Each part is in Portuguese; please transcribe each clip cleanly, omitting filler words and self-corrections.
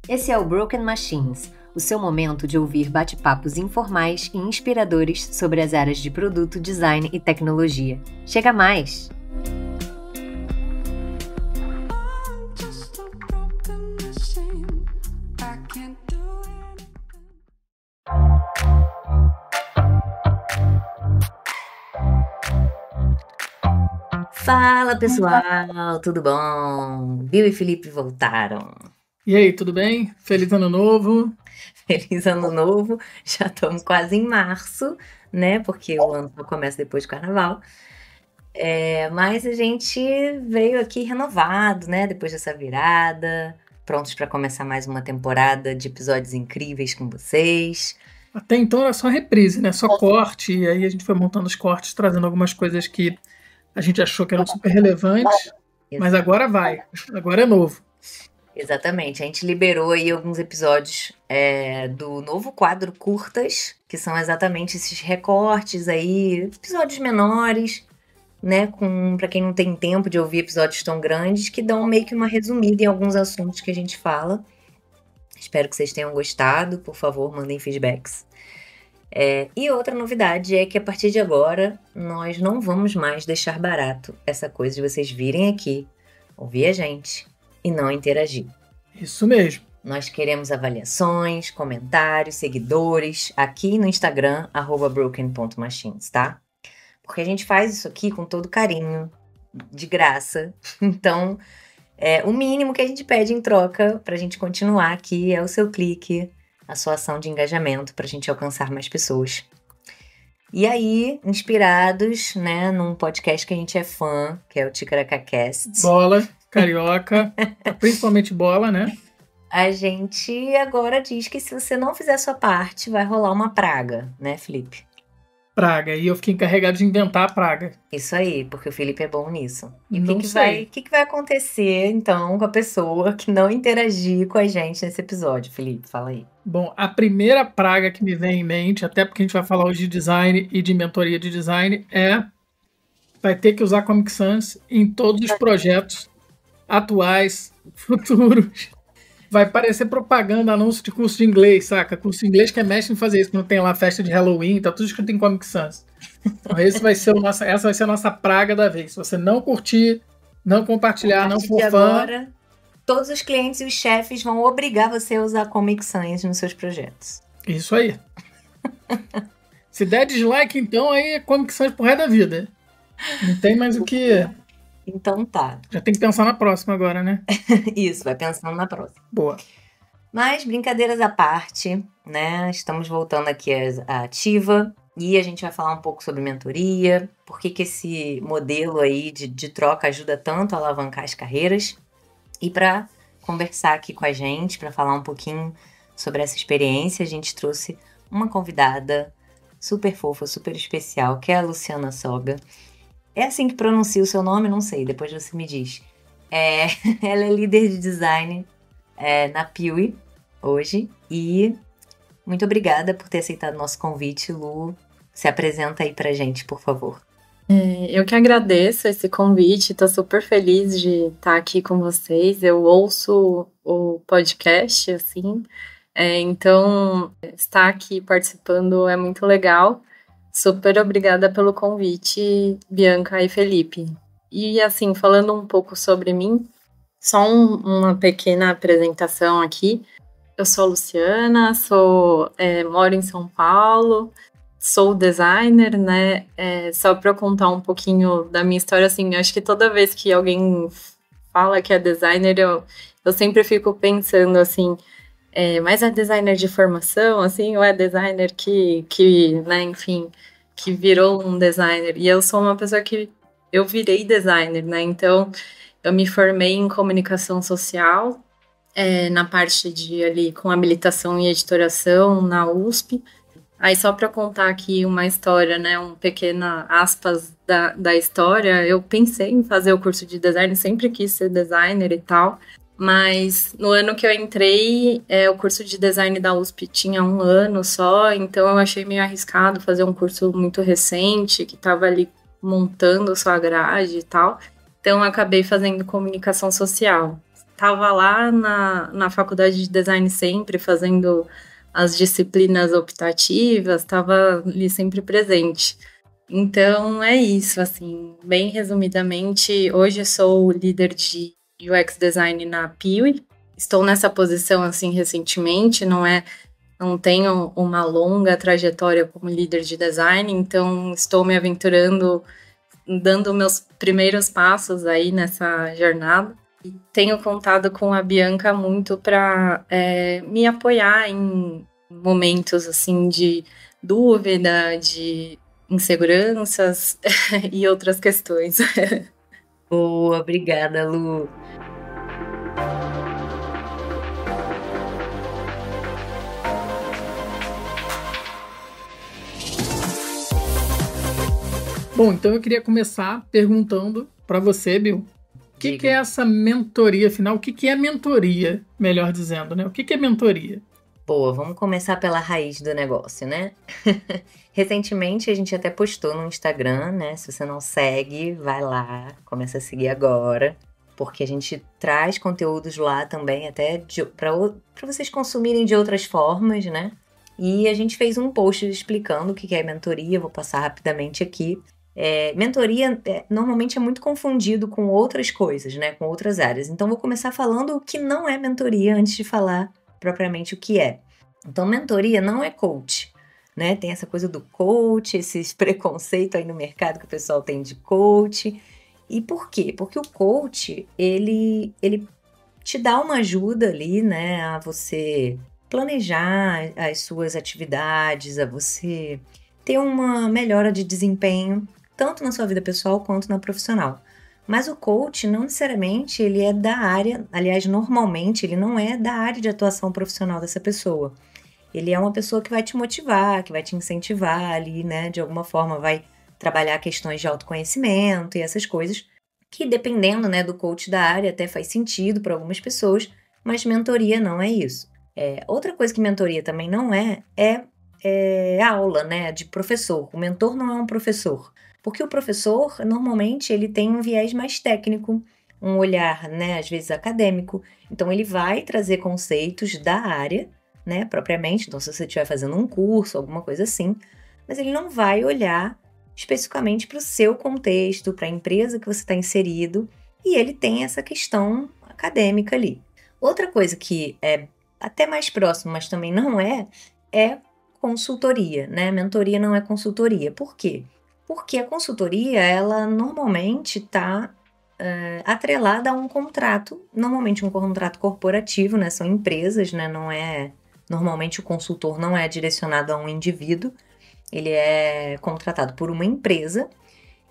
Esse é o Broken Machines, o seu momento de ouvir bate-papos informais e inspiradores sobre as áreas de produto, design e tecnologia. Chega mais! Fala pessoal, tudo bom? Bill e Felipe voltaram. E aí, tudo bem? Feliz Ano Novo! Feliz Ano Novo! Já estamos quase em março, né? Porque o ano só começa depois do Carnaval. Mas a gente veio aqui renovado, né? Depois dessa virada, prontos para começar mais uma temporada de episódios incríveis com vocês. Até então era só reprise, né? Só corte, e aí a gente foi montando os cortes, trazendo algumas coisas que a gente achou que eram super relevantes, mas agora vai, agora é novo. Exatamente, a gente liberou aí alguns episódios do novo quadro Curtas, que são exatamente esses recortes aí, episódios menores, né, para quem não tem tempo de ouvir episódios tão grandes, que dão meio que uma resumida em alguns assuntos que a gente fala. Espero que vocês tenham gostado, por favor, mandem feedbacks. E outra novidade é que a partir de agora, nós não vamos mais deixar barato essa coisa de vocês virem aqui, ouvir a gente e não interagir. Isso mesmo. Nós queremos avaliações, comentários, seguidores aqui no Instagram, @broken.machines, tá? Porque a gente faz isso aqui com todo carinho, de graça. Então, o mínimo que a gente pede em troca pra gente continuar aqui é o seu clique, a sua ação de engajamento pra gente alcançar mais pessoas. E aí, inspirados, né, num podcast que a gente é fã, que é o Ticaracacast. Bola, carioca, principalmente bola, né? A gente agora diz que se você não fizer a sua parte, vai rolar uma praga, né, Felipe? Praga, e eu fiquei encarregado de inventar a praga. Isso aí, porque o Felipe é bom nisso. E Não sei. o que vai acontecer, então, com a pessoa que não interagir com a gente nesse episódio, Felipe? Fala aí. Bom, a primeira praga que me vem em mente, até porque a gente vai falar hoje de design e de mentoria de design, vai ter que usar Comic Sans em todos os projetos atuais, futuros. Vai parecer propaganda, anúncio de curso de inglês, saca? Curso de inglês que é mestre em fazer isso, quando tem lá festa de Halloween, tá tudo escrito em Comic Sans. Então essa vai ser a nossa praga da vez. Se você não curtir, não compartilhar, não for fã... Agora, todos os clientes e os chefes vão obrigar você a usar Comic Sans nos seus projetos. Isso aí. Se der dislike, então, aí é Comic Sans pro resto da vida. Não tem mais o que... Então tá. Já tem que pensar na próxima agora, né? Isso, vai pensando na próxima. Boa. Mas, brincadeiras à parte, né? Estamos voltando aqui à ativa e a gente vai falar um pouco sobre mentoria, por que esse modelo aí de troca ajuda tanto a alavancar as carreiras. E para conversar aqui com a gente, para falar um pouquinho sobre essa experiência, a gente trouxe uma convidada super fofa, super especial, que é a Luciana Soga. É assim que pronuncia o seu nome? Não sei, depois você me diz. Ela é líder de design na Piuí hoje. E muito obrigada por ter aceitado o nosso convite, Lu. Se apresenta aí pra gente, por favor. Eu que agradeço esse convite, tô super feliz de estar aqui com vocês. Eu ouço o podcast, assim, então estar aqui participando é muito legal. Super obrigada pelo convite, Bianca e Felipe. E assim, falando um pouco sobre mim, só uma pequena apresentação aqui. Eu sou Luciana, moro em São Paulo, sou designer, né? Só para eu contar um pouquinho da minha história, assim, acho que toda vez que alguém fala que é designer, eu sempre fico pensando assim, mas é designer de formação, assim, ou é designer que né, enfim, que virou um designer? E eu sou uma pessoa que eu virei designer, né? Então, eu me formei em comunicação social, na parte de ali com habilitação e editoração na USP. Aí, só para contar aqui uma história, né, um pequena aspas da história, eu pensei em fazer o curso de design, sempre quis ser designer e tal, mas no ano que eu entrei, o curso de design da USP tinha 1 ano só, então eu achei meio arriscado fazer um curso muito recente, que estava ali montando sua grade e tal, então eu acabei fazendo comunicação social. estava lá na faculdade de design sempre, fazendo as disciplinas optativas, estava ali sempre presente. Então, é isso, assim, bem resumidamente, hoje eu sou líder de UX Design na Piuí. Estou nessa posição, assim, recentemente, não tenho uma longa trajetória como líder de design, então estou me aventurando, dando meus primeiros passos aí nessa jornada. E tenho contado com a Bianca muito para me apoiar em momentos, assim, de dúvida, de inseguranças e outras questões. Boa, obrigada, Lu. Bom, então eu queria começar perguntando para você, Bill, o que é essa mentoria final? O que é mentoria, melhor dizendo, né? O que é mentoria? Boa, vamos começar pela raiz do negócio, né? Recentemente a gente até postou no Instagram, né? Se você não segue, vai lá, começa a seguir agora, porque a gente traz conteúdos lá também, até para vocês consumirem de outras formas, né? E a gente fez um post explicando o que é mentoria, vou passar rapidamente aqui. Mentoria normalmente é muito confundido com outras coisas, né? Com outras áreas. Então vou começar falando o que não é mentoria antes de falar propriamente o que é. Então, mentoria não é coach, né? Tem essa coisa do coach, esses preconceitos aí no mercado que o pessoal tem de coach. E por quê? Porque o coach, ele te dá uma ajuda ali, né? A você planejar as suas atividades, a você ter uma melhora de desempenho, tanto na sua vida pessoal quanto na profissional. Mas o coach não necessariamente ele é da área, aliás, normalmente ele não é da área de atuação profissional dessa pessoa. Ele é uma pessoa que vai te motivar, que vai te incentivar ali, né? De alguma forma vai trabalhar questões de autoconhecimento e essas coisas, que dependendo, né, do coach da área até faz sentido para algumas pessoas, mas mentoria não é isso. Outra coisa que mentoria também não é aula, né, de professor. O mentor não é um professor. Porque o professor, normalmente, ele tem um viés mais técnico, um olhar, né, às vezes acadêmico. Então, ele vai trazer conceitos da área, né, propriamente. Então, se você estiver fazendo um curso, alguma coisa assim, mas ele não vai olhar especificamente para o seu contexto, para a empresa que você está inserido, e ele tem essa questão acadêmica ali. Outra coisa que é até mais próximo, mas também não é consultoria, né? Mentoria não é consultoria. Por quê? Porque a consultoria, ela normalmente está atrelada a um contrato, normalmente um contrato corporativo, né? São empresas, né? Normalmente o consultor não é direcionado a um indivíduo, ele é contratado por uma empresa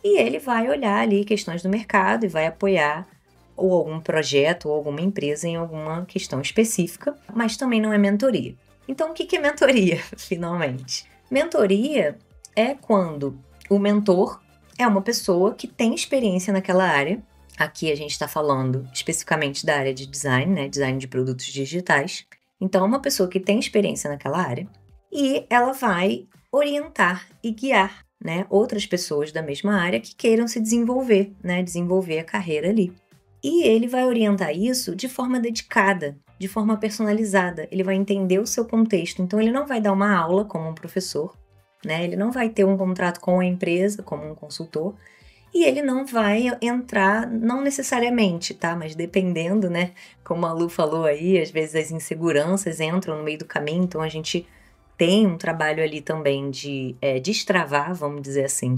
e ele vai olhar ali questões do mercado e vai apoiar ou algum projeto ou alguma empresa em alguma questão específica, mas também não é mentoria. Então, o que é mentoria, finalmente? Mentoria é quando o mentor é uma pessoa que tem experiência naquela área. Aqui a gente está falando especificamente da área de design, né? Design de produtos digitais. Então, é uma pessoa que tem experiência naquela área e ela vai orientar e guiar, né, outras pessoas da mesma área que queiram se desenvolver, né? Desenvolver a carreira ali. E ele vai orientar isso de forma dedicada, de forma personalizada. Ele vai entender o seu contexto. Então, ele não vai dar uma aula como um professor, né? Ele não vai ter um contrato com a empresa como um consultor. E ele não vai entrar, não necessariamente, tá? Mas dependendo, né? Como a Lu falou aí, às vezes as inseguranças entram no meio do caminho. Então, a gente tem um trabalho ali também de destravar, vamos dizer assim,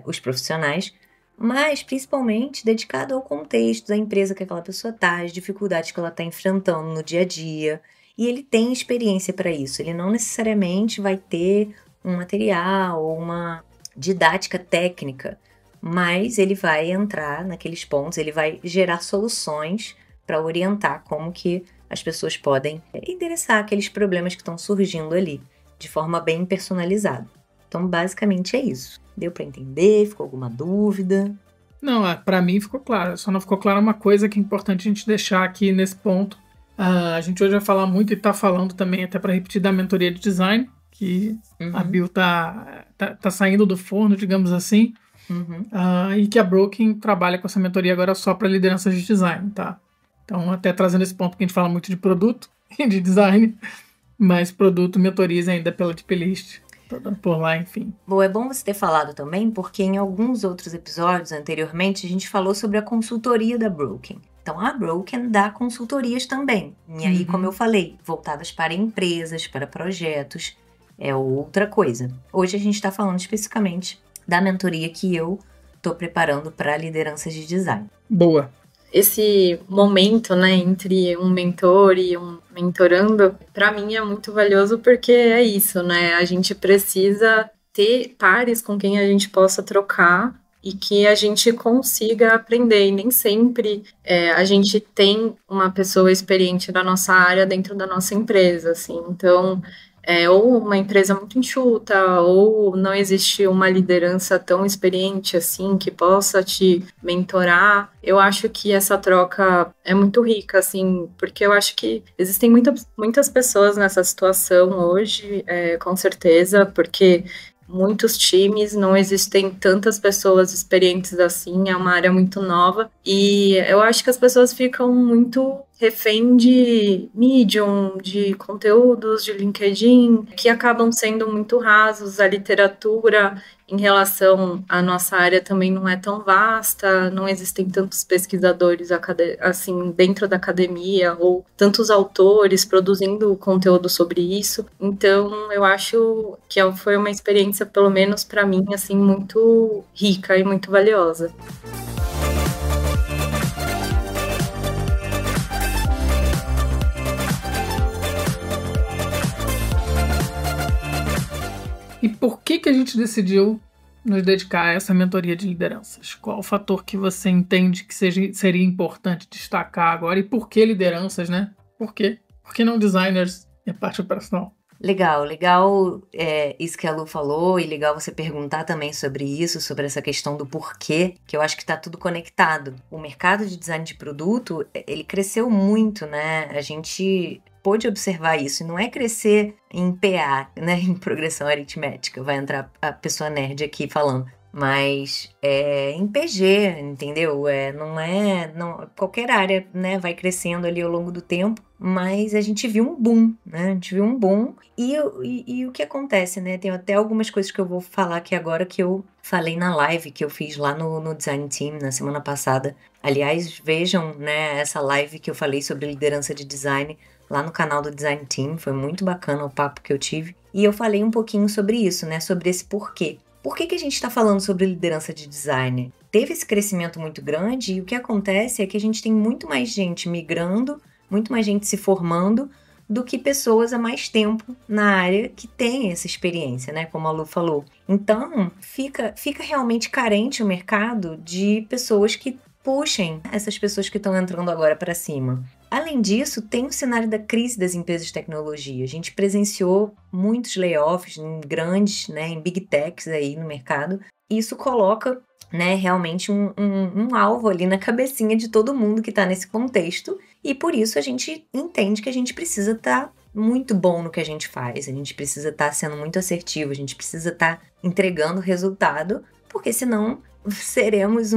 os profissionais, mas principalmente dedicado ao contexto da empresa que aquela pessoa está, as dificuldades que ela está enfrentando no dia a dia, e ele tem experiência para isso. Ele não necessariamente vai ter um material ou uma didática técnica, mas ele vai entrar naqueles pontos, ele vai gerar soluções para orientar como que as pessoas podem endereçar aqueles problemas que estão surgindo ali, de forma bem personalizada. Então, basicamente é isso. Deu para entender? Ficou alguma dúvida? Não, para mim ficou claro. Só não ficou clara uma coisa que é importante a gente deixar aqui nesse ponto. A gente hoje vai falar muito e está falando também, até para repetir, da mentoria de design, que a Bill tá saindo do forno, digamos assim, e que a Broken trabalha com essa mentoria agora só para lideranças de design, tá? Então, até trazendo esse ponto que a gente fala muito de produto e de design, mas produto mentoriza ainda pela Deep List, toda por lá, enfim. Bom, é bom você ter falado também, porque em alguns outros episódios anteriormente a gente falou sobre a consultoria da Broken. Então, a Broken dá consultorias também. E aí, como eu falei, voltadas para empresas, para projetos, é outra coisa. Hoje a gente está falando especificamente da mentoria que eu estou preparando para lideranças de design. Boa. Esse momento, né, entre um mentor e um mentorando, para mim é muito valioso porque é isso, né? A gente precisa ter pares com quem a gente possa trocar e que a gente consiga aprender. E nem sempre a gente tem uma pessoa experiente da nossa área dentro da nossa empresa, assim. Então, ou uma empresa muito enxuta, ou não existe uma liderança tão experiente assim que possa te mentorar. Eu acho que essa troca é muito rica, assim, porque eu acho que existem muitas pessoas nessa situação hoje, com certeza, porque muitos times, não existem tantas pessoas experientes assim, é uma área muito nova, e eu acho que as pessoas ficam muito refém de Medium, de conteúdos de LinkedIn, que acabam sendo muito rasos. A literatura em relação à nossa área também não é tão vasta, não existem tantos pesquisadores assim dentro da academia ou tantos autores produzindo conteúdo sobre isso. Então, eu acho que foi uma experiência, pelo menos para mim, assim, muito rica e muito valiosa. E por que a gente decidiu nos dedicar a essa mentoria de lideranças? Qual o fator que você entende que seria importante destacar agora? E por que lideranças, né? Por quê? Por que não designers e a parte operacional? Legal isso que a Lu falou, e legal você perguntar também sobre isso, sobre essa questão do porquê, que eu acho que está tudo conectado. O mercado de design de produto, ele cresceu muito, né? A gente pôde observar isso, e não é crescer em PA, né, em progressão aritmética, vai entrar a pessoa nerd aqui falando, mas em PG, entendeu? Não, qualquer área, né, vai crescendo ali ao longo do tempo, mas a gente viu um boom, né? A gente viu um boom, e o que acontece, né? Tem até algumas coisas que eu vou falar aqui agora que eu falei na live que eu fiz lá no Design Team na semana passada. Aliás, vejam, né, essa live que eu falei sobre liderança de design lá no canal do Design Team, foi muito bacana o papo que eu tive. E eu falei um pouquinho sobre isso, né, sobre esse porquê. Por que a gente está falando sobre liderança de design? Teve esse crescimento muito grande e o que acontece é que a gente tem muito mais gente migrando, muito mais gente se formando do que pessoas há mais tempo na área que tem essa experiência, né, como a Lu falou. Então, fica realmente carente o mercado de pessoas que puxem essas pessoas que estão entrando agora para cima. Além disso, tem o cenário da crise das empresas de tecnologia. A gente presenciou muitos layoffs em grandes, né, em big techs aí no mercado. E isso coloca, né, realmente um alvo ali na cabecinha de todo mundo que está nesse contexto. E por isso a gente entende que a gente precisa estar muito bom no que a gente faz. A gente precisa estar sendo muito assertivo, a gente precisa estar entregando resultado, porque senão seremos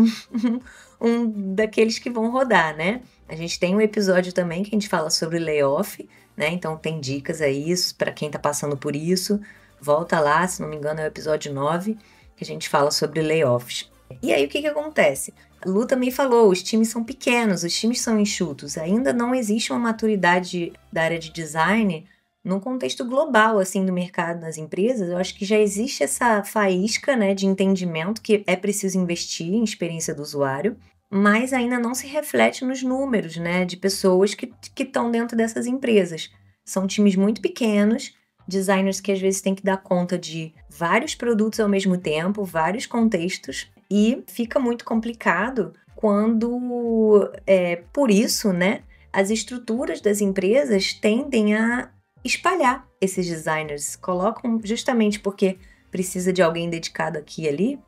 um daqueles que vão rodar, né? A gente tem um episódio também que a gente fala sobre layoff, né? Então tem dicas aí para quem tá passando por isso. Volta lá, se não me engano é o episódio 9, que a gente fala sobre layoffs. E aí o que acontece? A Lu também falou, os times são pequenos, os times são enxutos. Ainda não existe uma maturidade da área de design num contexto global, assim, do mercado nas empresas. Eu acho que já existe essa faísca, né, de entendimento que é preciso investir em experiência do usuário, mas ainda não se reflete nos números, né, de pessoas que estão dentro dessas empresas. São times muito pequenos, designers que às vezes têm que dar conta de vários produtos ao mesmo tempo, vários contextos, e fica muito complicado quando, por isso, né, as estruturas das empresas tendem a espalhar esses designers, colocam justamente porque precisa de alguém dedicado aqui e ali,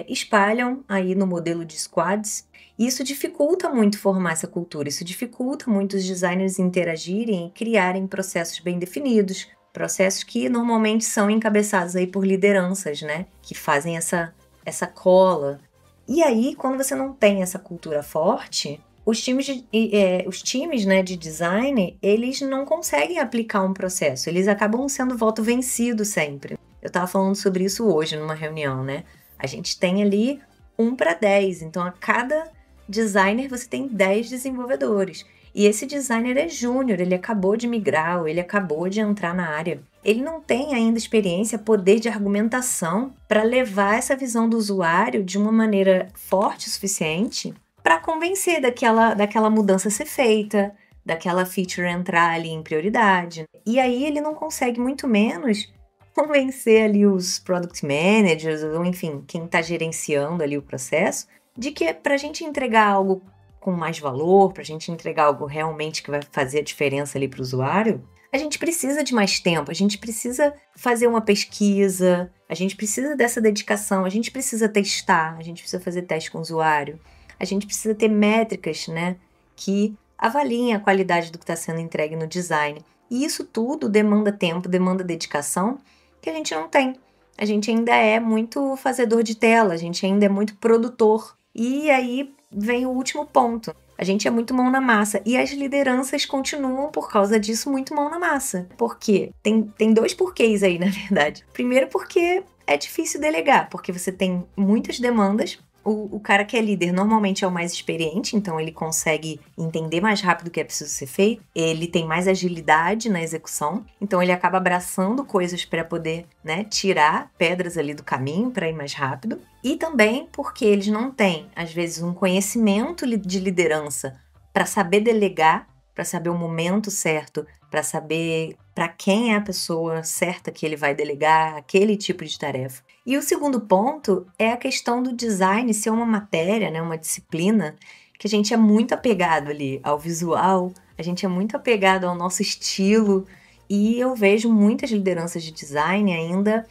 espalham aí no modelo de squads. E isso dificulta muito formar essa cultura, isso dificulta muito os designers interagirem e criarem processos bem definidos, processos que normalmente são encabeçados aí por lideranças, né, que fazem essa cola. E aí, quando você não tem essa cultura forte, os times, né, de design, eles não conseguem aplicar um processo, eles acabam sendo voto vencido sempre. Eu estava falando sobre isso hoje numa reunião, né? A gente tem ali 1 para 10, então a cada designer você tem 10 desenvolvedores. E esse designer é júnior, ele acabou de migrar, ou ele acabou de entrar na área. Ele não tem ainda experiência, poder de argumentação para levar essa visão do usuário de uma maneira forte o suficiente para convencer daquela mudança ser feita, daquela feature entrar ali em prioridade. E aí ele não consegue, muito menos, convencer ali os product managers, ou enfim, quem está gerenciando ali o processo, de que para a gente entregar algo com mais valor, para a gente entregar algo realmente que vai fazer a diferença ali para o usuário, a gente precisa de mais tempo, a gente precisa fazer uma pesquisa, a gente precisa dessa dedicação, a gente precisa testar, a gente precisa fazer teste com o usuário, a gente precisa ter métricas, né, que avaliem a qualidade do que está sendo entregue no design. E isso tudo demanda tempo, demanda dedicação, que a gente não tem. A gente ainda é muito fazedor de tela, a gente ainda é muito produtor. E aí vem o último ponto. A gente é muito mão na massa. E as lideranças continuam, por causa disso, muito mão na massa. Por quê? Tem 2 porquês aí, na verdade. Primeiro, porque é difícil delegar, porque você tem muitas demandas. O cara que é líder normalmente é o mais experiente, então ele consegue entender mais rápido o que é preciso ser feito. Ele tem mais agilidade na execução, então ele acaba abraçando coisas para poder, né, tirar pedras ali do caminho para ir mais rápido. E também porque eles não têm, às vezes, um conhecimento de liderança para saber delegar, para saber o momento certo, para saber para quem é a pessoa certa que ele vai delegar aquele tipo de tarefa. E o segundo ponto é a questão do design ser uma matéria, né, uma disciplina, que a gente é muito apegado ali ao visual, a gente é muito apegado ao nosso estilo, e eu vejo muitas lideranças de design ainda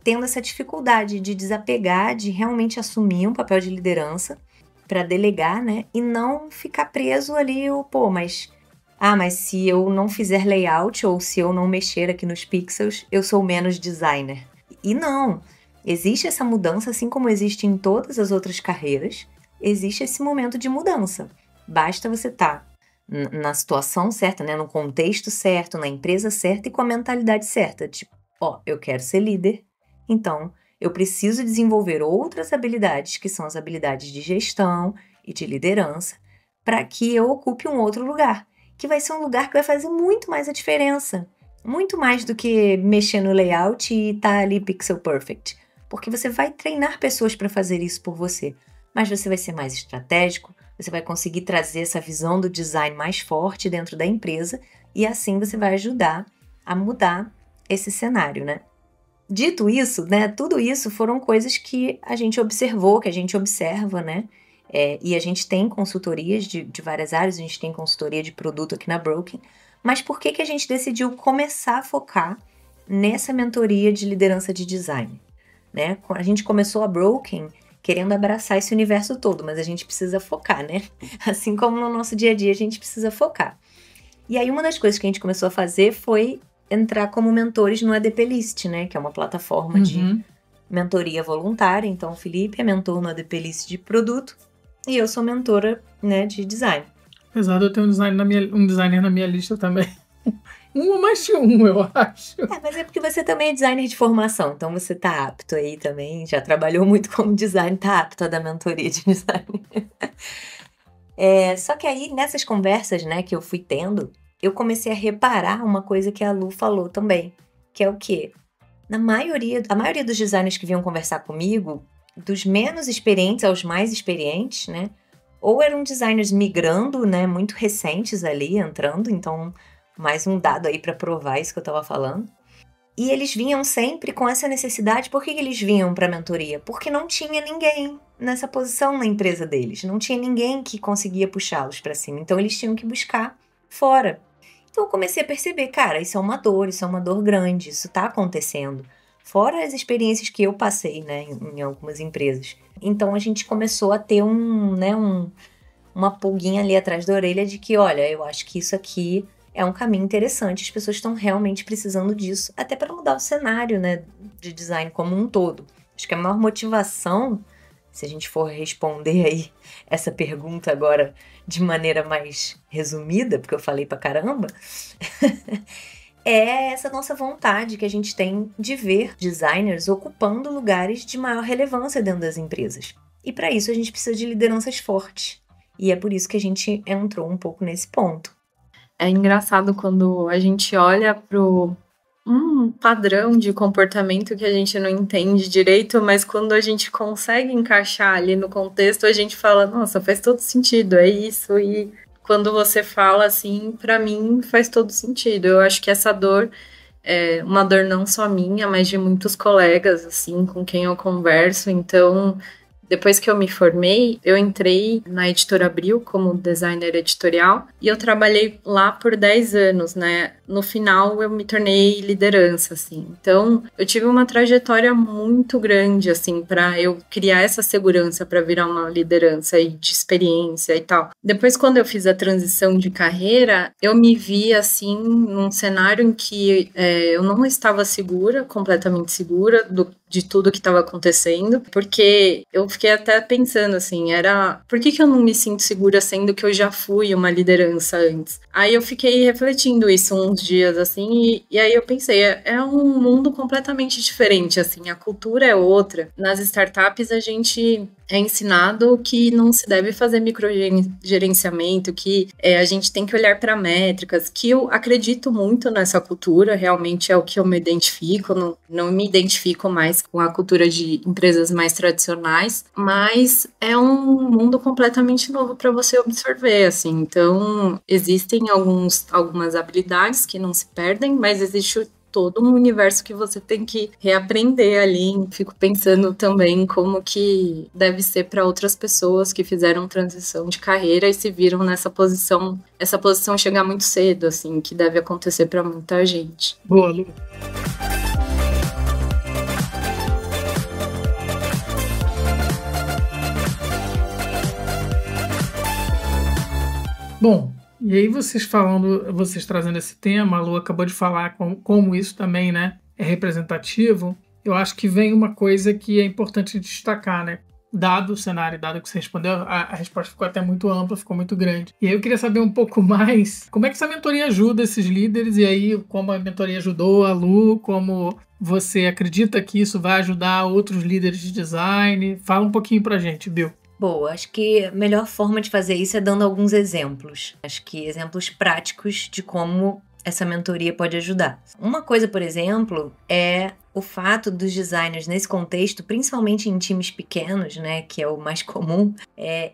tendo essa dificuldade de desapegar, de realmente assumir um papel de liderança para delegar, né, e não ficar preso ali, mas se eu não fizer layout ou se eu não mexer aqui nos pixels, eu sou menos designer. E não, existe essa mudança, assim como existe em todas as outras carreiras, existe esse momento de mudança. Basta você estar na situação certa, né, no contexto certo, na empresa certa e com a mentalidade certa. Tipo, eu quero ser líder, então eu preciso desenvolver outras habilidades, que são as habilidades de gestão e de liderança, para que eu ocupe um outro lugar, que vai ser um lugar que vai fazer muito mais a diferença. Muito mais do que mexer no layout e estar ali pixel perfect. Porque você vai treinar pessoas para fazer isso por você. Mas você vai ser mais estratégico, você vai conseguir trazer essa visão do design mais forte dentro da empresa e assim você vai ajudar a mudar esse cenário, né? Dito isso, né, tudo isso foram coisas que a gente observou, que a gente observa, né? E a gente tem consultorias de várias áreas, a gente tem consultoria de produto aqui na Broken, mas por que a gente decidiu começar a focar nessa mentoria de liderança de design? Né? A gente começou a Broken querendo abraçar esse universo todo, mas a gente precisa focar, né? Assim como no nosso dia a dia a gente precisa focar. E aí uma das coisas que a gente começou a fazer foi entrar como mentores no ADP List, né? Que é uma plataforma de mentoria voluntária. Então o Felipe é mentor no ADP List de produto e eu sou mentora, né, de design. Apesar de eu ter um designer na minha lista também. Mais que um, eu acho. Mas é porque você também é designer de formação, então você tá apto aí também, já trabalhou muito como design, tá apto a dar mentoria de design. Só que aí, nessas conversas, né, que eu fui tendo, eu comecei a reparar uma coisa que a Lu falou também, que é o quê? A maioria dos designers que vinham conversar comigo, dos menos experientes aos mais experientes, né, ou eram designers migrando, né, muito recentes ali, entrando, então mais um dado aí para provar isso que eu estava falando. E eles vinham sempre com essa necessidade. Por que eles vinham para a mentoria? Porque não tinha ninguém nessa posição na empresa deles. Não tinha ninguém que conseguia puxá-los para cima. Então eles tinham que buscar fora. Então eu comecei a perceber, cara, isso é uma dor grande, isso está acontecendo. Fora as experiências que eu passei, né, em algumas empresas. Então a gente começou a ter uma pulguinha ali atrás da orelha de que, olha, eu acho que isso aqui é um caminho interessante, as pessoas estão realmente precisando disso, até para mudar o cenário, né, de design como um todo. Acho que a maior motivação se a gente for responder aí essa pergunta agora de maneira mais resumida, porque eu falei pra caramba, é essa nossa vontade que a gente tem de ver designers ocupando lugares de maior relevância dentro das empresas. E para isso a gente precisa de lideranças fortes. E é por isso que a gente entrou um pouco nesse ponto. É engraçado quando a gente olha pro padrão de comportamento que a gente não entende direito, mas quando a gente consegue encaixar ali no contexto, a gente fala, nossa, faz todo sentido, é isso. E quando você fala assim, pra mim faz todo sentido. Eu acho que essa dor é uma dor não só minha, mas de muitos colegas, assim, com quem eu converso. Então, depois que eu me formei, eu entrei na Editora Abril como designer editorial e eu trabalhei lá por 10 anos, né? No final, eu me tornei liderança, assim. Então, eu tive uma trajetória muito grande, assim, para eu criar essa segurança para virar uma liderança e de experiência e tal. Depois, quando eu fiz a transição de carreira, eu me vi, assim, num cenário em que eu não estava segura, completamente segura de tudo que estava acontecendo, porque eu fiquei até pensando assim, por que eu não me sinto segura sendo que eu já fui uma liderança antes? Aí eu fiquei refletindo isso uns dias, assim, e aí eu pensei, é um mundo completamente diferente, assim, a cultura é outra. Nas startups a gente é ensinado que não se deve fazer microgerenciamento, que a gente tem que olhar para métricas, que eu acredito muito nessa cultura, realmente é o que eu me identifico, não me identifico mais com a cultura de empresas mais tradicionais, mas é um mundo completamente novo para você absorver, assim. Então, existem algumas habilidades que não se perdem, mas existe todo um universo que você tem que reaprender ali. Fico pensando também como que deve ser para outras pessoas que fizeram transição de carreira e se viram nessa posição, essa posição chegar muito cedo, assim, que deve acontecer para muita gente. Boa, Lu. Bom, e aí vocês trazendo esse tema, a Lu acabou de falar como isso também, né, é representativo. Eu acho que vem uma coisa que é importante destacar, né? Dado o cenário, dado que você respondeu, a resposta ficou até muito ampla, ficou muito grande. E aí eu queria saber um pouco mais como é que essa mentoria ajuda esses líderes, e aí como a mentoria ajudou a Lu, como você acredita que isso vai ajudar outros líderes de design. Fala um pouquinho pra gente, Bill. Boa, acho que a melhor forma de fazer isso é dando alguns exemplos. Acho que exemplos práticos de como essa mentoria pode ajudar. Uma coisa, por exemplo, é o fato dos designers nesse contexto, principalmente em times pequenos, né, que é o mais comum,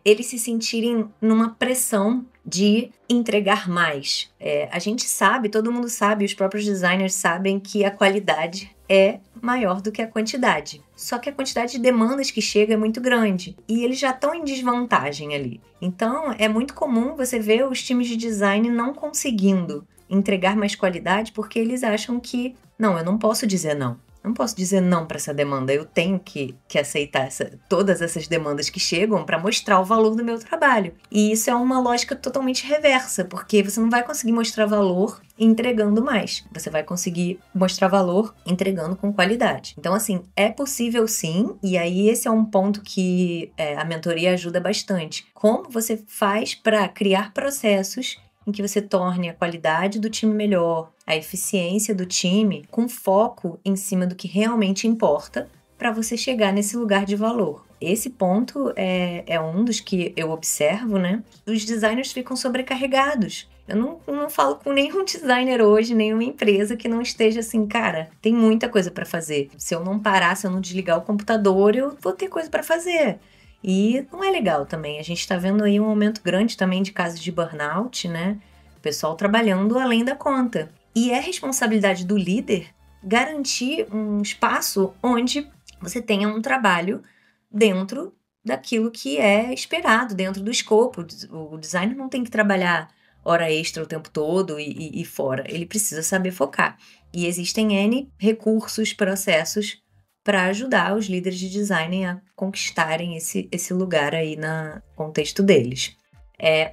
eles se sentirem numa pressão de entregar mais. A gente sabe, todo mundo sabe, os próprios designers sabem que a qualidade é maior do que a quantidade. Só que a quantidade de demandas que chega é muito grande e eles já estão em desvantagem ali. Então, é muito comum você ver os times de design não conseguindo entregar mais qualidade porque eles acham que, não, eu não posso dizer não. Não posso dizer não para essa demanda, eu tenho que aceitar todas essas demandas que chegam para mostrar o valor do meu trabalho. E isso é uma lógica totalmente reversa, porque você não vai conseguir mostrar valor entregando mais. Você vai conseguir mostrar valor entregando com qualidade. Então, assim, é possível sim, e aí esse é um ponto que a mentoria ajuda bastante. Como você faz para criar processos em que você torne a qualidade do time melhor, a eficiência do time, com foco em cima do que realmente importa para você chegar nesse lugar de valor. Esse ponto é um dos que eu observo, né? Os designers ficam sobrecarregados. Eu não falo com nenhum designer hoje, nenhuma empresa que não esteja assim, cara, tem muita coisa para fazer. Se eu não parar, se eu não desligar o computador, eu vou ter coisa para fazer. E não é legal também. A gente está vendo aí um aumento grande também de casos de burnout, né? O pessoal trabalhando além da conta. E é responsabilidade do líder garantir um espaço onde você tenha um trabalho dentro daquilo que é esperado, dentro do escopo. O designer não tem que trabalhar hora extra o tempo todo e fora. Ele precisa saber focar. E existem N recursos, processos para ajudar os líderes de design a conquistarem esse lugar aí no contexto deles.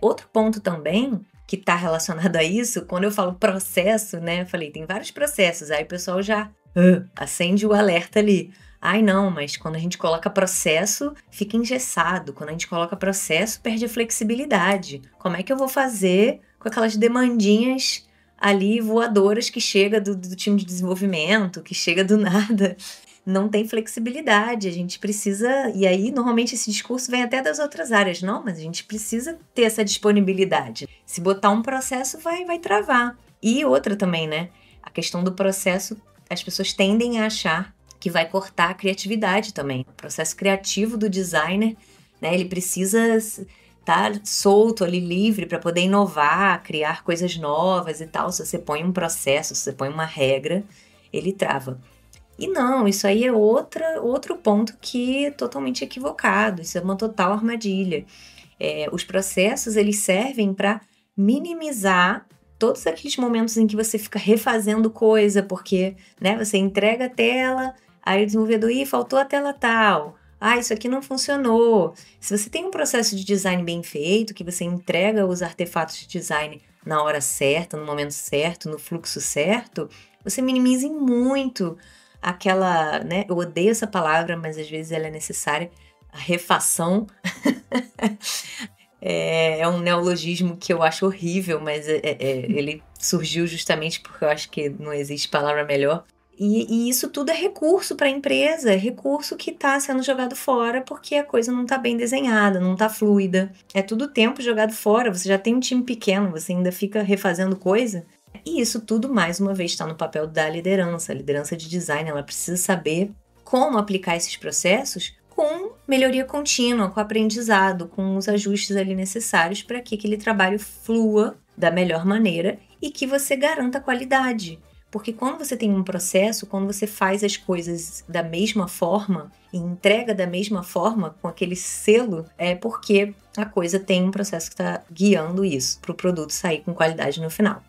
Outro ponto também que está relacionado a isso, quando eu falo processo, né, eu falei, tem vários processos, aí o pessoal já acende o alerta ali. Ai, não, mas quando a gente coloca processo, fica engessado. Quando a gente coloca processo, perde a flexibilidade. Como é que eu vou fazer com aquelas demandinhas ali voadoras que chega do time de desenvolvimento, que chega do nada? Não tem flexibilidade, a gente precisa... E aí, normalmente, esse discurso vem até das outras áreas. Não, mas a gente precisa ter essa disponibilidade. Se botar um processo, vai travar. E outra também, né? A questão do processo, as pessoas tendem a achar que vai cortar a criatividade também. O processo criativo do designer, né? Ele precisa estar solto ali, livre, para poder inovar, criar coisas novas e tal. Se você põe um processo, se você põe uma regra, ele trava. E não, isso aí é outro ponto que é totalmente equivocado, isso é uma total armadilha. Os processos, eles servem para minimizar todos aqueles momentos em que você fica refazendo coisa, porque, né, você entrega a tela, aí o desenvolvedor, faltou a tela tal, isso aqui não funcionou. Se você tem um processo de design bem feito, que você entrega os artefatos de design na hora certa, no momento certo, no fluxo certo, você minimiza muito aquela, né, eu odeio essa palavra, mas às vezes ela é necessária, a refação. É um neologismo que eu acho horrível, mas ele surgiu justamente porque eu acho que não existe palavra melhor. E isso tudo é recurso para a empresa, é recurso que está sendo jogado fora porque a coisa não está bem desenhada, não está fluida. É tudo tempo jogado fora, você já tem um time pequeno, você ainda fica refazendo coisa. E isso tudo, mais uma vez, está no papel da liderança. A liderança de design, ela precisa saber como aplicar esses processos com melhoria contínua, com aprendizado, com os ajustes ali necessários para que aquele trabalho flua da melhor maneira e que você garanta a qualidade. Porque quando você tem um processo, quando você faz as coisas da mesma forma e entrega da mesma forma, com aquele selo, é porque a coisa tem um processo que está guiando isso para o produto sair com qualidade no final.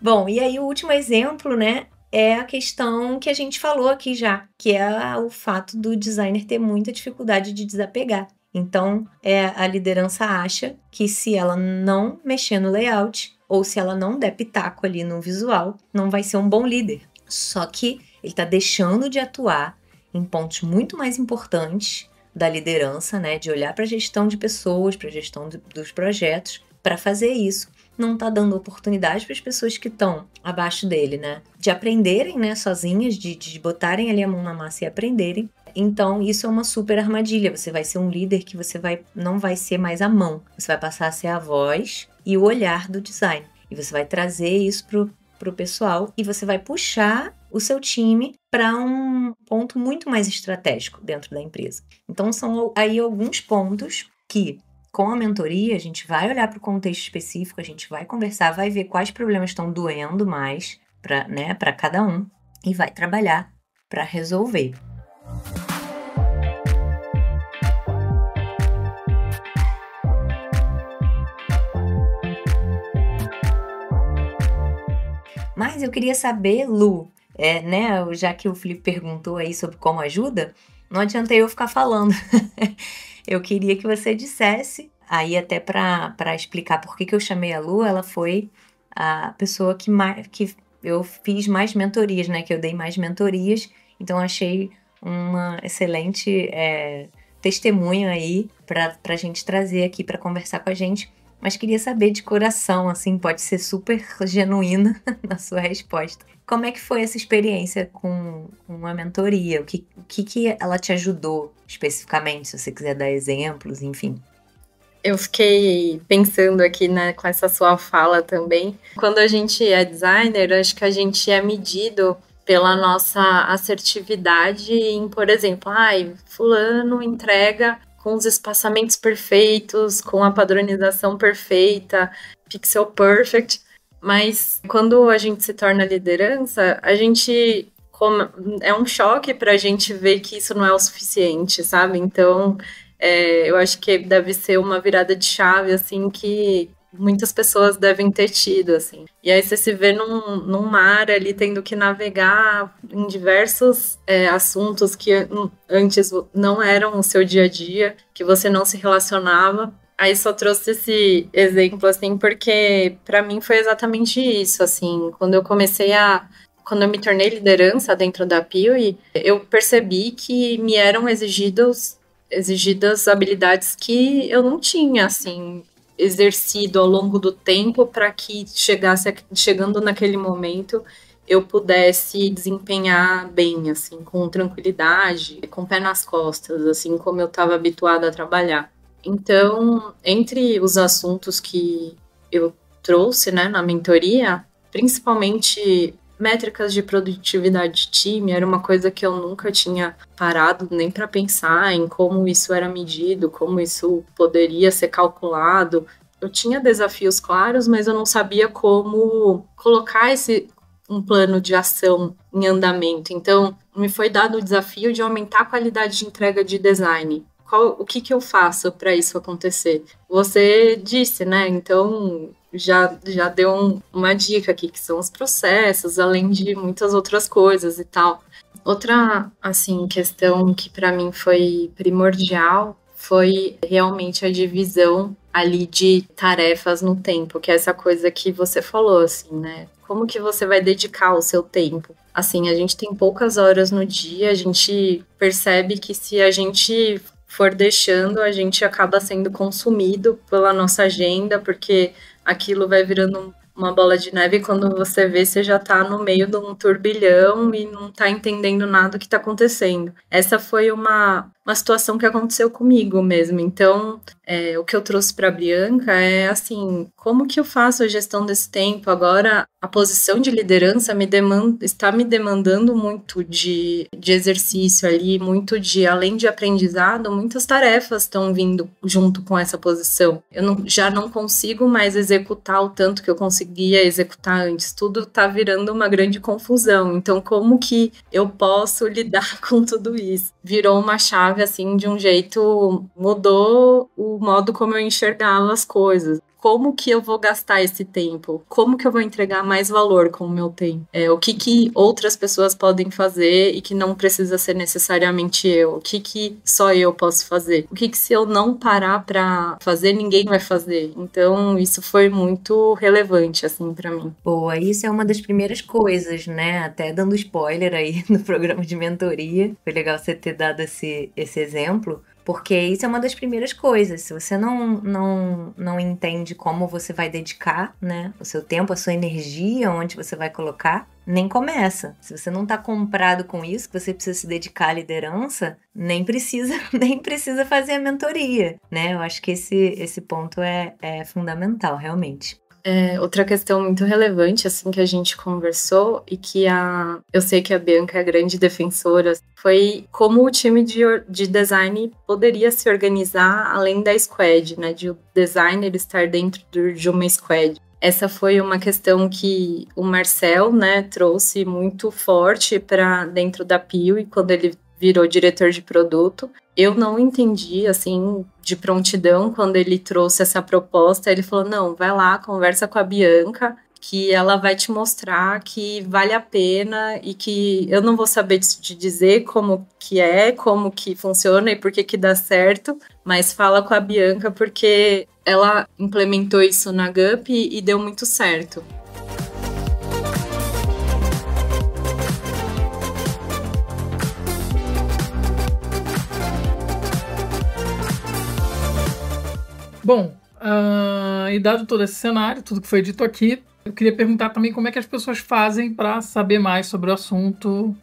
Bom, e aí o último exemplo, né, é a questão que a gente falou aqui já, que é o fato do designer ter muita dificuldade de desapegar. Então, a liderança acha que se ela não mexer no layout, ou se ela não der pitaco ali no visual, não vai ser um bom líder. Só que ele está deixando de atuar em pontos muito mais importantes da liderança, né, de olhar para a gestão de pessoas, para a gestão dos projetos, para fazer isso. Não está dando oportunidade para as pessoas que estão abaixo dele, né? De aprenderem, né, sozinhas, de botarem ali a mão na massa e aprenderem. Então, isso é uma super armadilha. Você vai ser um líder que não vai ser mais a mão. Você vai passar a ser a voz e o olhar do design. E você vai trazer isso pro pessoal e você vai puxar o seu time para um ponto muito mais estratégico dentro da empresa. Então, são aí alguns pontos que, com a mentoria, a gente vai olhar para o contexto específico, a gente vai conversar, vai ver quais problemas estão doendo mais para cada um e vai trabalhar para resolver. Mas eu queria saber, Lu, né, já que o Felipe perguntou aí sobre como ajuda, não adianta eu ficar falando. Eu queria que você dissesse, aí até para explicar por que eu chamei a Lu, ela foi a pessoa que eu fiz mais mentorias, né? Que eu dei mais mentorias, então achei uma excelente testemunho aí para a gente trazer aqui para conversar com a gente. Mas queria saber de coração, assim, pode ser super genuína na sua resposta. Como é que foi essa experiência com uma mentoria? O que ela te ajudou especificamente, se você quiser dar exemplos, enfim? Eu fiquei pensando aqui, né, com essa sua fala também. Quando a gente é designer, acho que a gente é medido pela nossa assertividade em, por exemplo, fulano entrega com os espaçamentos perfeitos, com a padronização perfeita, pixel perfect. Mas quando a gente se torna liderança, é um choque para a gente ver que isso não é o suficiente, sabe? Então, eu acho que deve ser uma virada de chave, assim, que muitas pessoas devem ter tido, assim. E aí você se vê num mar ali, tendo que navegar em diversos assuntos que antes não eram o seu dia a dia, que você não se relacionava. Aí só trouxe esse exemplo, assim, porque pra mim foi exatamente isso, assim. Quando eu comecei a quando eu me tornei liderança dentro da Piuí, eu percebi que me eram exigidas habilidades que eu não tinha, assim, exercido ao longo do tempo para que chegando naquele momento eu pudesse desempenhar bem, assim, com tranquilidade, com o pé nas costas, assim como eu estava habituada a trabalhar. Então, entre os assuntos que eu trouxe, né, na mentoria, principalmente métricas de produtividade de time, era uma coisa que eu nunca tinha parado nem para pensar em como isso era medido, como isso poderia ser calculado. Eu tinha desafios claros, mas eu não sabia como colocar um plano de ação em andamento. Então, me foi dado o desafio de aumentar a qualidade de entrega de design. O que eu faço para isso acontecer? Você disse, né? Então, já deu uma dica aqui, que são os processos, além de muitas outras coisas e tal. Outra, assim, questão que para mim foi primordial foi realmente a divisão ali de tarefas no tempo, que é essa coisa que você falou, assim, né? Como que você vai dedicar o seu tempo? Assim, a gente tem poucas horas no dia, a gente percebe que se a gente for deixando, a gente acaba sendo consumido pela nossa agenda, porque aquilo vai virando uma bola de neve e quando você vê, você já está no meio de um turbilhão e não está entendendo nada do que está acontecendo. Essa foi uma situação que aconteceu comigo mesmo. Então, o que eu trouxe para a Bianca é assim, como que eu faço a gestão desse tempo? Agora, a posição de liderança está me demandando muito de exercício ali, muito de, além de aprendizado, muitas tarefas estão vindo junto com essa posição. Eu já não consigo mais executar o tanto que eu conseguia executar antes. Tudo está virando uma grande confusão. Então, como que eu posso lidar com tudo isso? Virou uma chave, assim, de um jeito, mudou o modo como eu enxergava as coisas. Como que eu vou gastar esse tempo? Como que eu vou entregar mais valor com o meu tempo? O que outras pessoas podem fazer e que não precisa ser necessariamente eu? O que só eu posso fazer? O que se eu não parar para fazer, ninguém vai fazer? Então, isso foi muito relevante, assim, para mim. Boa, isso é uma das primeiras coisas, né? Até dando spoiler aí no programa de mentoria. Foi legal você ter dado esse exemplo. Porque isso é uma das primeiras coisas. Se você não entende como você vai dedicar, né, o seu tempo, a sua energia, onde você vai colocar, nem começa. Se você não está comprado com isso, que você precisa se dedicar à liderança, nem precisa fazer a mentoria, né? Eu acho que esse ponto é fundamental, realmente. Outra questão muito relevante, assim, que a gente conversou e que eu sei que a Bianca é grande defensora, foi como o time de design poderia se organizar além da squad, né, de o designer estar dentro de uma squad. Essa foi uma questão que o Marcel, né, trouxe muito forte para dentro da Piuí, quando ele virou diretor de produto. Eu não entendi, assim, de prontidão, quando ele trouxe essa proposta. Ele falou, não, vai lá, conversa com a Bianca, que ela vai te mostrar que vale a pena e que eu não vou saber te dizer como que funciona e por que dá certo, mas fala com a Bianca porque ela implementou isso na GUP e deu muito certo. Bom, e dado todo esse cenário, tudo que foi dito aqui, eu queria perguntar também como é que as pessoas fazem para saber mais sobre o assunto,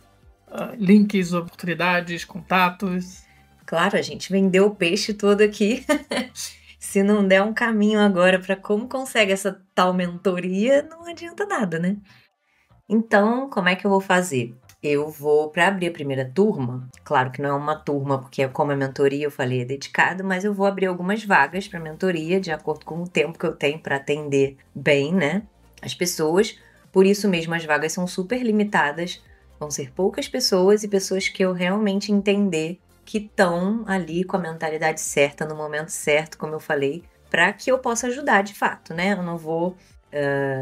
links, oportunidades, contatos. Claro, a gente vendeu o peixe todo aqui. Se não der um caminho agora para como consegue essa tal mentoria, não adianta nada, né? Então, como é que eu vou fazer? Eu vou, para abrir a primeira turma, claro que não é uma turma, porque como a mentoria eu falei é dedicado, mas eu vou abrir algumas vagas para mentoria, de acordo com o tempo que eu tenho para atender bem, né, as pessoas. Por isso mesmo, as vagas são super limitadas, vão ser poucas pessoas e pessoas que eu realmente entender que estão ali com a mentalidade certa, no momento certo, como eu falei, para que eu possa ajudar de fato, né? Eu não vou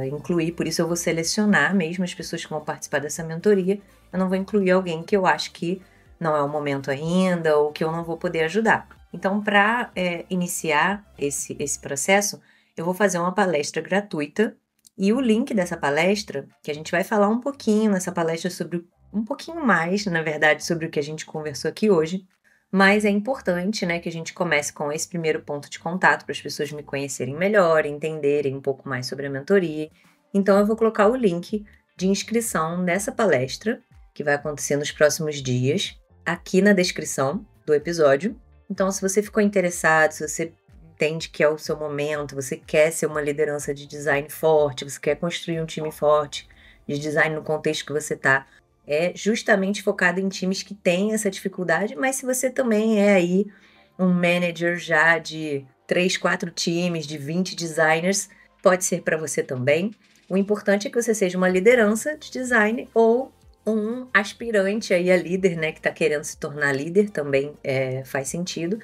incluir, por isso eu vou selecionar mesmo as pessoas que vão participar dessa mentoria. Eu não vou incluir alguém que eu acho que não é o momento ainda ou que eu não vou poder ajudar. Então, para iniciar esse processo, eu vou fazer uma palestra gratuita E o link dessa palestra, que a gente vai falar um pouquinho nessa palestra sobre um pouquinho mais, na verdade, sobre o que a gente conversou aqui hoje, mas é importante, né, que a gente comece com esse primeiro ponto de contato para as pessoas me conhecerem melhor, entenderem um pouco mais sobre a mentoria. Então eu vou colocar o link de inscrição dessa palestra, que vai acontecer nos próximos dias, aqui na descrição do episódio. Então, se você ficou interessado, se você entende que é o seu momento, você quer ser uma liderança de design forte, você quer construir um time forte de design no contexto que você está, é justamente focado em times que têm essa dificuldade, mas se você também é aí um manager já de 3, 4 times, de 20 designers, pode ser para você também. O importante é que você seja uma liderança de design ou um aspirante aí a líder, né, que está querendo se tornar líder, também faz sentido,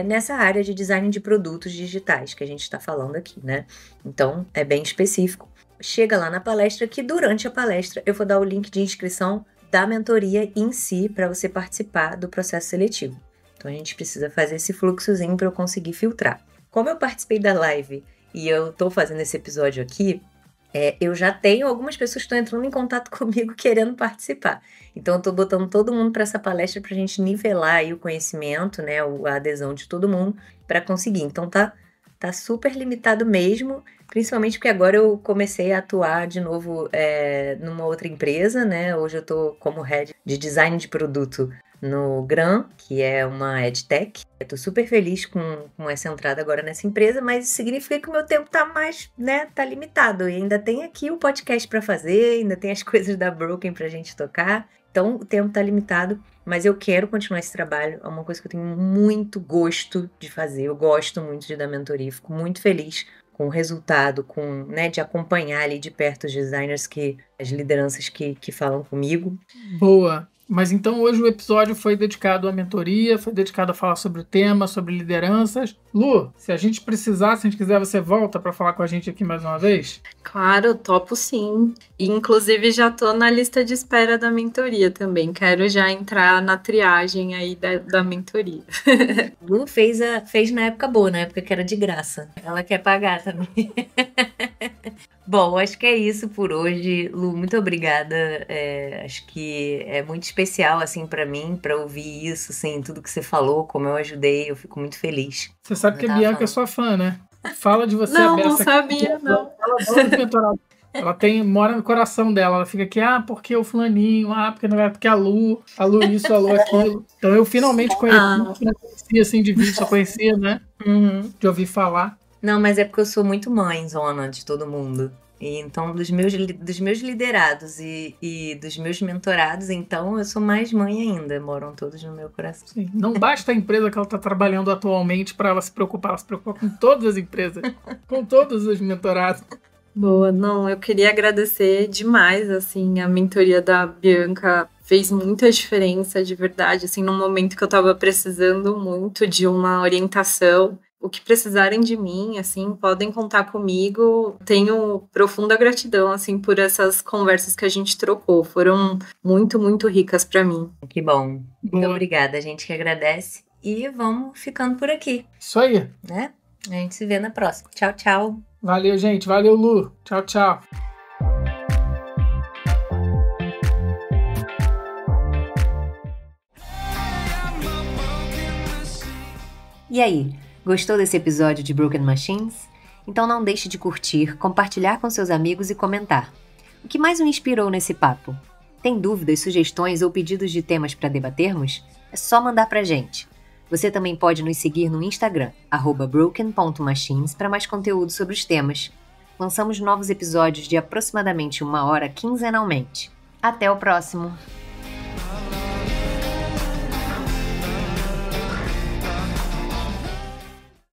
nessa área de design de produtos digitais que a gente está falando aqui, né? Então, é bem específico. Chega lá na palestra que durante a palestra eu vou dar o link de inscrição da mentoria em si para você participar do processo seletivo. Então, a gente precisa fazer esse fluxozinho para eu conseguir filtrar. Como eu participei da live e eu estou fazendo esse episódio aqui, eu já tenho algumas pessoas que estão entrando em contato comigo querendo participar. Então, eu estou botando todo mundo para essa palestra para a gente nivelar aí o conhecimento, né, a adesão de todo mundo para conseguir. Então, tá super limitado mesmo, principalmente porque agora eu comecei a atuar de novo numa outra empresa, né? Hoje eu estou como head de design de produto no Gran, que é uma edtech. Eu tô super feliz com essa entrada agora nessa empresa, mas isso significa que o meu tempo tá mais, né, tá limitado. E ainda tem aqui o podcast para fazer, ainda tem as coisas da Broken pra gente tocar. Então, o tempo tá limitado, mas eu quero continuar esse trabalho. É uma coisa que eu tenho muito gosto de fazer. Eu gosto muito de dar mentoria, fico muito feliz com o resultado, né, de acompanhar ali de perto os designers, as lideranças que falam comigo. Boa! Mas então hoje o episódio foi dedicado à mentoria, foi dedicado a falar sobre o tema, sobre lideranças. Lu, se a gente precisar, se a gente quiser, você volta para falar com a gente aqui mais uma vez? Claro, topo sim. E, inclusive já tô na lista de espera da mentoria também. Quero já entrar na triagem aí da mentoria. Lu fez na época boa, na época que era de graça. Ela quer pagar também. Bom, acho que é isso por hoje. Lu, muito obrigada. Acho que é muito especial, assim, pra mim, pra ouvir isso, assim, tudo que você falou, como eu ajudei, eu fico muito feliz. Você sabe que a Bianca é sua fã, né? Fala de você, não, a Bessa. Não sabia, não. Ela mora no coração dela, ela fica aqui, porque o fulaninho, porque a Lu isso, a Lu aquilo. Então eu finalmente conheci, não conhecia assim de vídeo, só conhecia, né? De ouvir falar. Não, mas é porque eu sou muito mãezona de todo mundo. E então, dos meus liderados e dos meus mentorados, então, eu sou mais mãe ainda. Moram todos no meu coração. Sim. Não basta a empresa que ela está trabalhando atualmente para ela se preocupar. Ela se preocupa com todas as empresas, com todos os mentorados. Boa, não, eu queria agradecer demais, assim, a mentoria da Bianca fez muita diferença, de verdade, assim, num momento que eu estava precisando muito de uma orientação. O que precisarem de mim, assim, podem contar comigo. Tenho profunda gratidão, assim, por essas conversas que a gente trocou. Foram muito, muito ricas para mim. Que bom. Muito obrigada. A gente que agradece. E vamos ficando por aqui. Isso aí. Né? A gente se vê na próxima. Tchau, tchau. Valeu, gente. Valeu, Lu. Tchau, tchau. E aí? Gostou desse episódio de Broken Machines? Então não deixe de curtir, compartilhar com seus amigos e comentar. O que mais o inspirou nesse papo? Tem dúvidas, sugestões ou pedidos de temas para debatermos? É só mandar pra gente. Você também pode nos seguir no Instagram, @broken.machines, para mais conteúdo sobre os temas. Lançamos novos episódios de aproximadamente 1 hora quinzenalmente. Até o próximo!